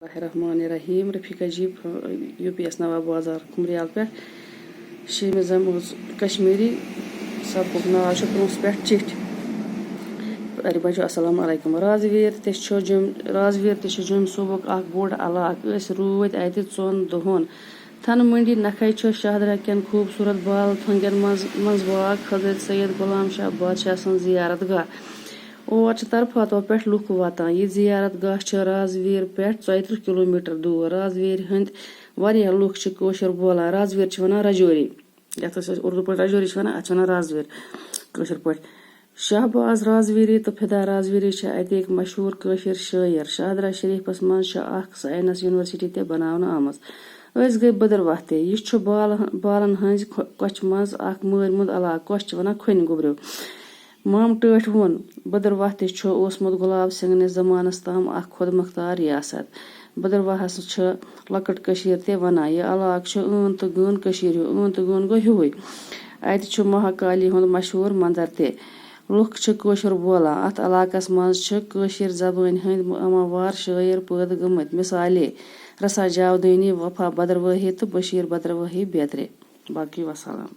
Bismillahirrahmanirrahim. Rafika ji UPS Nawab Bazar Kumriyal pe Shemizam Kashmiri sabuk naw छ pros पे chit अरे बच्चों अस्सलाम वालेकुम राजवीर ते जुम सुबक अख बोड़ अलाक अस रूद अत 4 दोहन थन मंडी नखै छ शाहदरा केन खूबसूरत बाल थंगन मज बाग हजरत सैयद गुलाम शाह बादशाह सन जियारत गाह और तरफातो पे लुक वातान यह जियारत गाह राजवीर पे 34 किलोमीटर दूर राजवीर हंद वारिया लुक कोशर बोलान राजवीर वनान रजौरी यथ उर्दू पे रजौरी वनान अत वनान राजवीर कोशर पे शहबाज राजवीरी तो फिदा राजवीरी अतिक मशहूर कोशर शायर शाहदरा शरीफस मज साइंस यूनिवर्सिटी ते बनावन आमज गई बदरवाह ते यह बालन हंज कच मज मर मुद अलाक कच वनान खोन गुब्रो माम टठ वोन बदरवाह ते ओसमुत गुलाब सिंह ने जमानस ताम खुद मुख्तार रियासत बदरवाहस लकट कशीर ते वनान यह अलाक ऊन तो गन कशीर ऊन तो गन गो हुई अत महाकाली हुंद मशहूर मंदिर ते लुक कोशर बोलान अत अलाकस मज कशीर जबान हंद अमावार शायर पैद गमत मिसाले रसा जावदनी वफा बदरवाही तो बशीर बदरवाही बेतरे बाकी वसलाम।